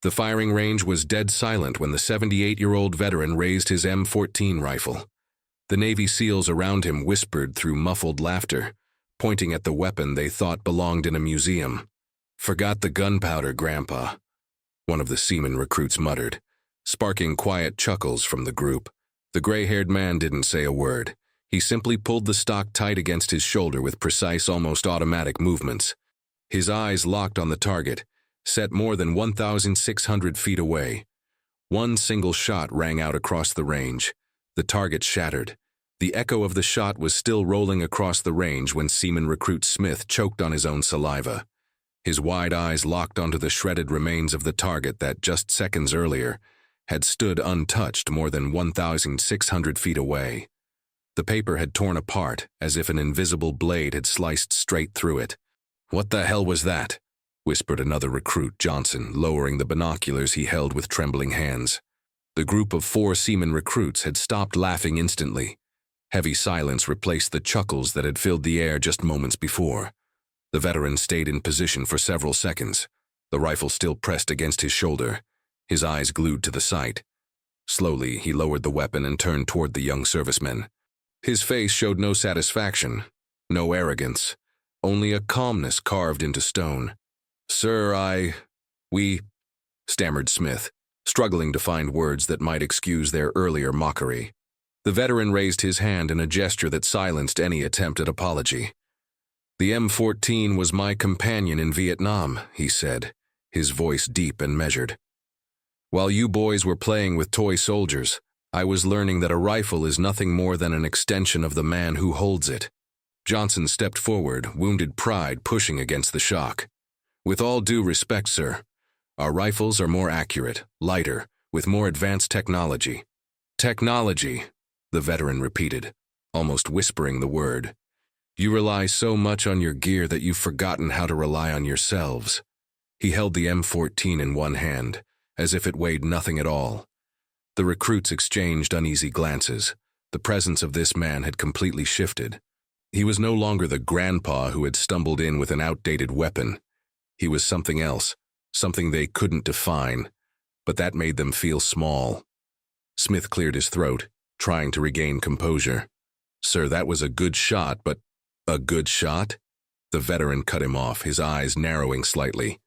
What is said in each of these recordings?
The firing range was dead silent when the 78-year-old veteran raised his M14 rifle. The Navy SEALs around him whispered through muffled laughter, pointing at the weapon they thought belonged in a museum. "Forgot the gunpowder, Grandpa," one of the seaman recruits muttered, sparking quiet chuckles from the group. The gray-haired man didn't say a word. He simply pulled the stock tight against his shoulder with precise, almost automatic movements. His eyes locked on the target, set more than 1,600 feet away. One single shot rang out across the range. The target shattered. The echo of the shot was still rolling across the range when Seaman Recruit Smith choked on his own saliva. His wide eyes locked onto the shredded remains of the target that, just seconds earlier, had stood untouched more than 1,600 feet away. The paper had torn apart as if an invisible blade had sliced straight through it. "What the hell was that?" whispered another recruit, Johnson, lowering the binoculars he held with trembling hands. The group of 4 seaman recruits had stopped laughing instantly. Heavy silence replaced the chuckles that had filled the air just moments before. The veteran stayed in position for several seconds, the rifle still pressed against his shoulder, his eyes glued to the sight. Slowly, he lowered the weapon and turned toward the young servicemen. His face showed no satisfaction, no arrogance, only a calmness carved into stone. "Sir, we," stammered Smith, struggling to find words that might excuse their earlier mockery. The veteran raised his hand in a gesture that silenced any attempt at apology. "The M14 was my companion in Vietnam," he said, his voice deep and measured. "While you boys were playing with toy soldiers, I was learning that a rifle is nothing more than an extension of the man who holds it." Johnson stepped forward, wounded pride pushing against the shock. "With all due respect, sir, our rifles are more accurate, lighter, with more advanced technology." "Technology," the veteran repeated, almost whispering the word. "You rely so much on your gear that you've forgotten how to rely on yourselves." He held the M14 in one hand, as if it weighed nothing at all. The recruits exchanged uneasy glances. The presence of this man had completely shifted. He was no longer the grandpa who had stumbled in with an outdated weapon. He was something else, something they couldn't define, but that made them feel small. Smith cleared his throat, trying to regain composure. "Sir, that was a good shot, but—" "A good shot?" The veteran cut him off, his eyes narrowing slightly.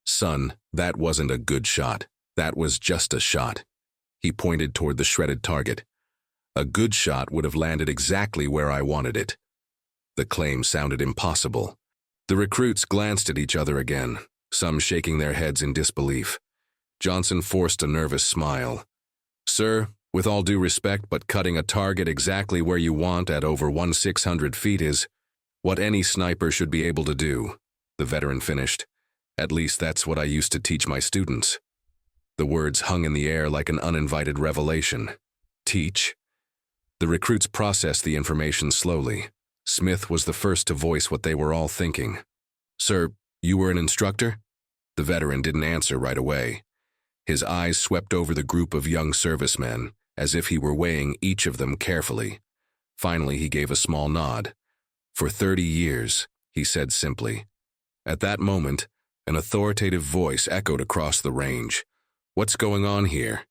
"Son, that wasn't a good shot. That was just a shot." He pointed toward the shredded target. "A good shot would have landed exactly where I wanted it." The claim sounded impossible. The recruits glanced at each other again, some shaking their heads in disbelief. Johnson forced a nervous smile. "Sir, with all due respect, but cutting a target exactly where you want at over 1,600 feet is what any sniper should be able to do," the veteran finished. "At least that's what I used to teach my students." The words hung in the air like an uninvited revelation. Teach? The recruits processed the information slowly. Smith was the first to voice what they were all thinking. "Sir, you were an instructor?" The veteran didn't answer right away. His eyes swept over the group of young servicemen, as if he were weighing each of them carefully. Finally, he gave a small nod. "For 30 years, he said simply. At that moment, an authoritative voice echoed across the range. "What's going on here?"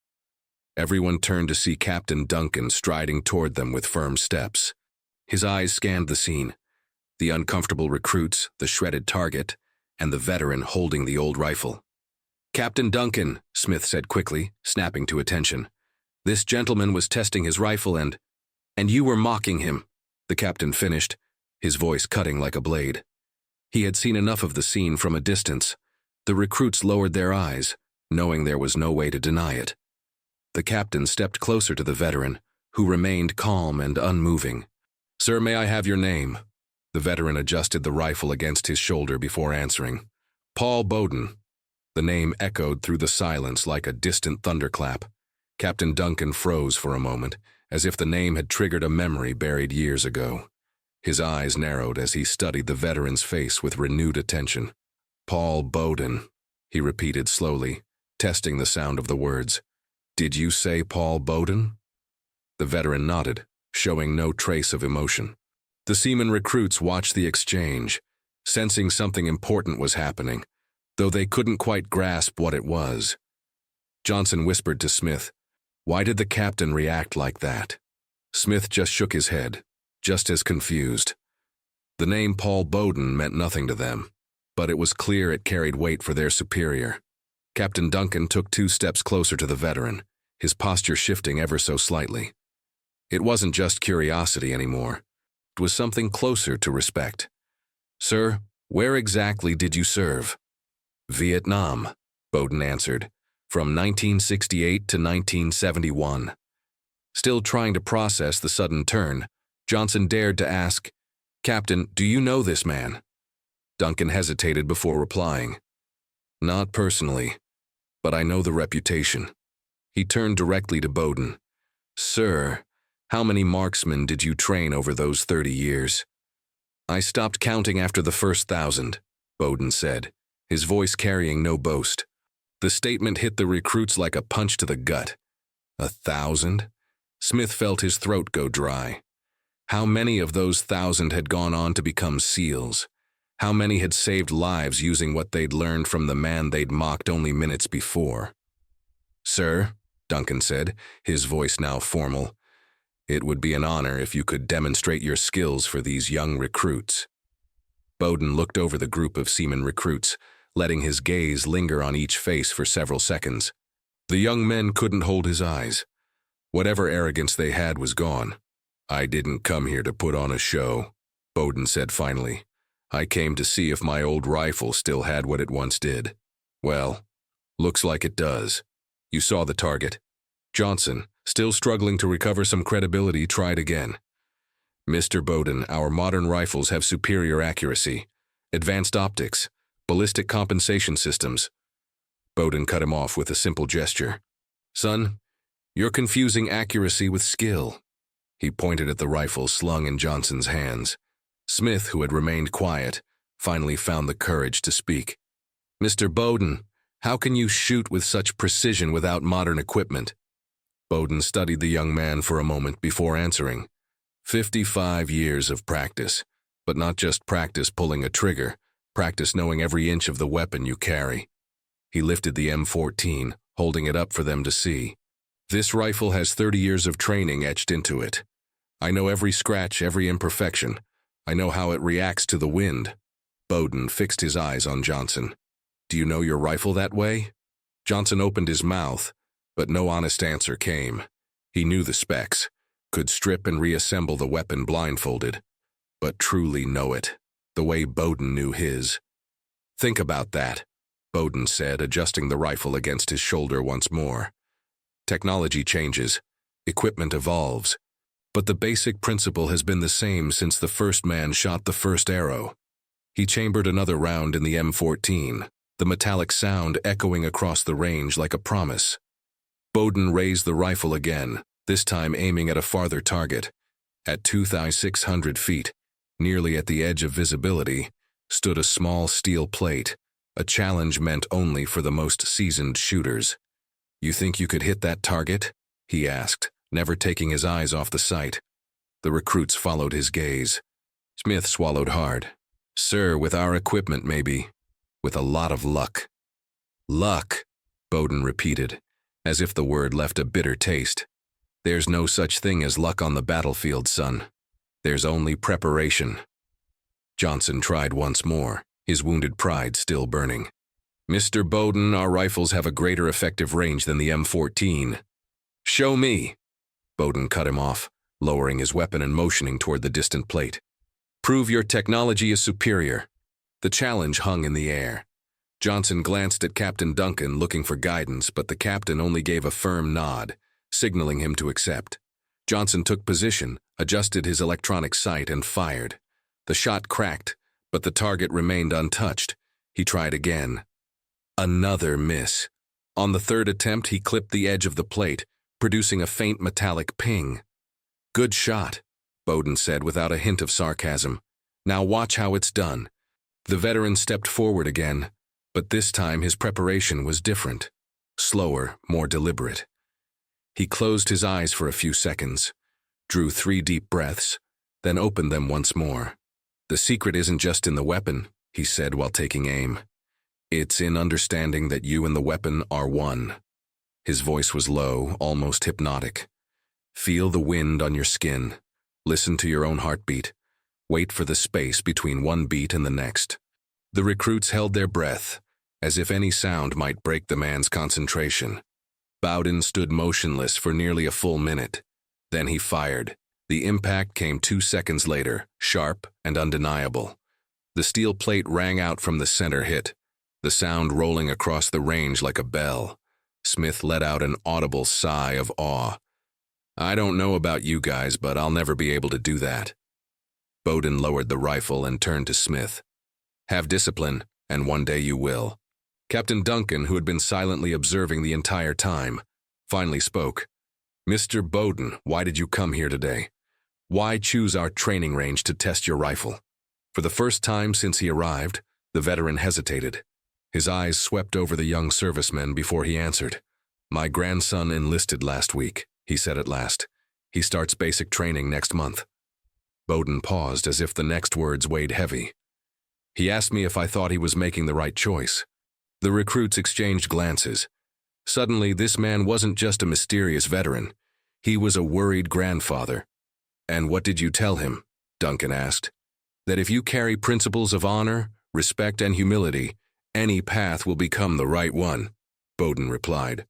Everyone turned to see Captain Duncan striding toward them with firm steps. His eyes scanned the scene. The uncomfortable recruits, the shredded target, and the veteran holding the old rifle. "Captain Duncan," Smith said quickly, snapping to attention. "This gentleman was testing his rifle and you were mocking him," the captain finished, his voice cutting like a blade. He had seen enough of the scene from a distance. The recruits lowered their eyes, knowing there was no way to deny it. The captain stepped closer to the veteran, who remained calm and unmoving. "Sir, may I have your name?" The veteran adjusted the rifle against his shoulder before answering. "Paul Bowden." The name echoed through the silence like a distant thunderclap. Captain Duncan froze for a moment, as if the name had triggered a memory buried years ago. His eyes narrowed as he studied the veteran's face with renewed attention. "Paul Bowden," he repeated slowly, testing the sound of the words. "Did you say Paul Bowden?" The veteran nodded, showing no trace of emotion. The seaman recruits watched the exchange, sensing something important was happening. though they couldn't quite grasp what it was. Johnson whispered to Smith, "Why did the captain react like that?" Smith just shook his head, just as confused. The name Paul Bowden meant nothing to them, but it was clear it carried weight for their superior. Captain Duncan took 2 steps closer to the veteran, his posture shifting ever so slightly. It wasn't just curiosity anymore. It was something closer to respect. "Sir, where exactly did you serve?" "Vietnam," Bowden answered, "from 1968 to 1971. Still trying to process the sudden turn, Johnson dared to ask, "Captain, do you know this man?" Duncan hesitated before replying. "Not personally, but I know the reputation." He turned directly to Bowden. "Sir, how many marksmen did you train over those 30 years?" "I stopped counting after the first 1,000, Bowden said, his voice carrying no boast. The statement hit the recruits like a punch to the gut. 1,000? Smith felt his throat go dry. How many of those 1,000 had gone on to become SEALs? How many had saved lives using what they'd learned from the man they'd mocked only minutes before? "Sir," Duncan said, his voice now formal, "it would be an honor if you could demonstrate your skills for these young recruits." Bowden looked over the group of seaman recruits, letting his gaze linger on each face for several seconds. The young men couldn't hold his eyes. Whatever arrogance they had was gone. "I didn't come here to put on a show," Bowden said finally. "I came to see if my old rifle still had what it once did. Well, looks like it does. You saw the target." Johnson, still struggling to recover some credibility, tried again. "Mr. Bowden, our modern rifles have superior accuracy, advanced optics, ballistic compensation systems." Bowden cut him off with a simple gesture. "Son, you're confusing accuracy with skill." He pointed at the rifle slung in Johnson's hands. Smith, who had remained quiet, finally found the courage to speak. "Mr. Bowden, how can you shoot with such precision without modern equipment?" Bowden studied the young man for a moment before answering. 55 years of practice, but not just practice pulling a trigger, practice knowing every inch of the weapon you carry." He lifted the M14, holding it up for them to see. "This rifle has 30 years of training etched into it. I know every scratch, every imperfection. I know how it reacts to the wind." Bowden fixed his eyes on Johnson. "Do you know your rifle that way?" Johnson opened his mouth, but no honest answer came. He knew the specs, could strip and reassemble the weapon blindfolded, but truly know it, the way Bowden knew his. "Think about that," Bowden said, adjusting the rifle against his shoulder once more. "Technology changes, equipment evolves, but the basic principle has been the same since the first man shot the first arrow." He chambered another round in the M14, the metallic sound echoing across the range like a promise. Bowden raised the rifle again, this time aiming at a farther target. At 2,600 feet, nearly at the edge of visibility, stood a small steel plate, a challenge meant only for the most seasoned shooters. "You think you could hit that target?" he asked, never taking his eyes off the sight. The recruits followed his gaze. Smith swallowed hard. "Sir, with our equipment maybe. With a lot of luck." "Luck," Bowden repeated, as if the word left a bitter taste. "There's no such thing as luck on the battlefield, son. There's only preparation." Johnson tried once more, his wounded pride still burning. "Mr. Bowden, our rifles have a greater effective range than the M14. "Show me." Bowden cut him off, lowering his weapon and motioning toward the distant plate. "Prove your technology is superior." The challenge hung in the air. Johnson glanced at Captain Duncan, looking for guidance, but the captain only gave a firm nod, signaling him to accept. Johnson took position, adjusted his electronic sight, and fired. The shot cracked, but the target remained untouched. He tried again. Another miss. On the third attempt, he clipped the edge of the plate, producing a faint metallic ping. "Good shot," Bowden said without a hint of sarcasm. "Now watch how it's done." The veteran stepped forward again, but this time his preparation was different. Slower, more deliberate. He closed his eyes for a few seconds, drew 3 deep breaths, then opened them once more. "The secret isn't just in the weapon," he said while taking aim. It's in understanding that you and the weapon are one. His voice was low, almost hypnotic. Feel the wind on your skin. Listen to your own heartbeat. Wait for the space between one beat and the next. The recruits held their breath, as if any sound might break the man's concentration. Bowden stood motionless for nearly a full minute. Then he fired. The impact came 2 seconds later, sharp and undeniable. The steel plate rang out from the center hit, the sound rolling across the range like a bell. Smith let out an audible sigh of awe. I don't know about you guys, but I'll never be able to do that. Bowden lowered the rifle and turned to Smith. Have discipline, and one day you will. Captain Duncan, who had been silently observing the entire time, finally spoke. Mr. Bowden, why did you come here today? Why choose our training range to test your rifle? For the first time since he arrived, the veteran hesitated. His eyes swept over the young servicemen before he answered. My grandson enlisted last week, he said at last. He starts basic training next month. Bowden paused as if the next words weighed heavy. He asked me if I thought he was making the right choice. The recruits exchanged glances. Suddenly, this man wasn't just a mysterious veteran. He was a worried grandfather. And what did you tell him? Duncan asked. That if you carry principles of honor, respect, and humility, any path will become the right one, Bowden replied.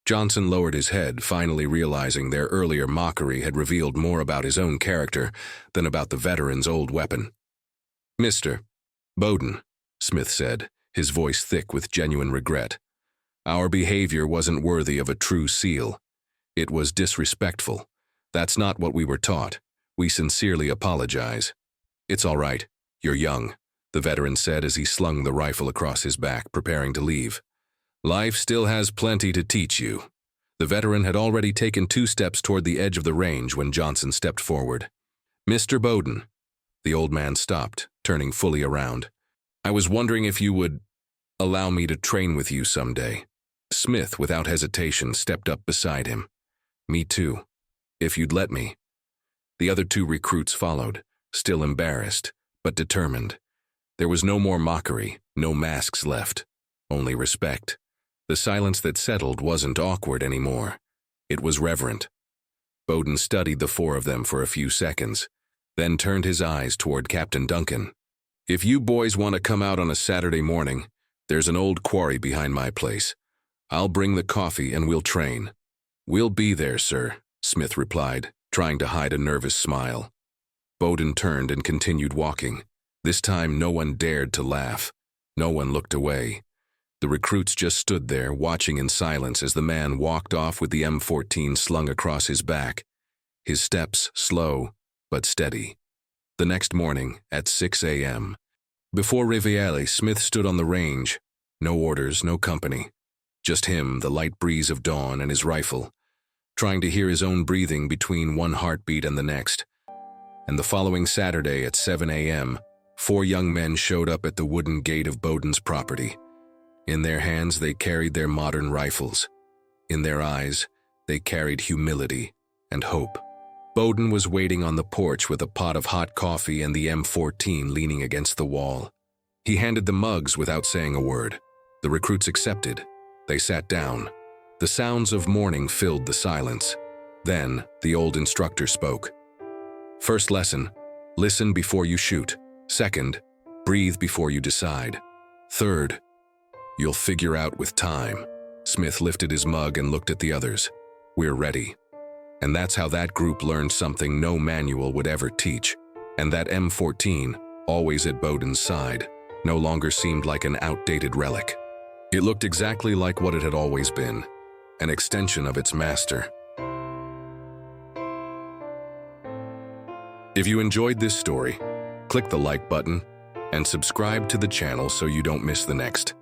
Johnson lowered his head, finally realizing their earlier mockery had revealed more about his own character than about the veteran's old weapon. Mr. Bowden, Smith said, his voice thick with genuine regret. Our behavior wasn't worthy of a true SEAL. It was disrespectful. That's not what we were taught. We sincerely apologize. It's all right. You're young, the veteran said as he slung the rifle across his back, preparing to leave. Life still has plenty to teach you. The veteran had already taken 2 steps toward the edge of the range when Johnson stepped forward. Mr. Bowden. The old man stopped, turning fully around. I was wondering if you would allow me to train with you someday. Smith, without hesitation, stepped up beside him. Me too, if you'd let me. The other 2 recruits followed, still embarrassed, but determined. There was no more mockery, no masks left, only respect. The silence that settled wasn't awkward anymore. It was reverent. Bowden studied the 4 of them for a few seconds, then turned his eyes toward Captain Duncan. If you boys want to come out on a Saturday morning, there's an old quarry behind my place. I'll bring the coffee and we'll train. We'll be there, sir, Smith replied, trying to hide a nervous smile. Bowden turned and continued walking. This time no one dared to laugh. No one looked away. The recruits just stood there, watching in silence as the man walked off with the M14 slung across his back, his steps slow but steady. The next morning, at 6 a.m., before Riviere, Smith stood on the range. No orders, no company. Just him, the light breeze of dawn, and his rifle, trying to hear his own breathing between one heartbeat and the next. And the following Saturday at 7 a.m., 4 young men showed up at the wooden gate of Bowden's property. In their hands, they carried their modern rifles. In their eyes, they carried humility and hope. Bowden was waiting on the porch with a pot of hot coffee and the M14 leaning against the wall. He handed the mugs without saying a word. The recruits accepted. They sat down. The sounds of morning filled the silence. Then, the old instructor spoke. First lesson, listen before you shoot. Second, breathe before you decide. Third, you'll figure out with time. Smith lifted his mug and looked at the others. We're ready. And that's how that group learned something no manual would ever teach. And that M14, always at Bowden's side, no longer seemed like an outdated relic. It looked exactly like what it had always been, an extension of its master. If you enjoyed this story, click the like button and subscribe to the channel so you don't miss the next.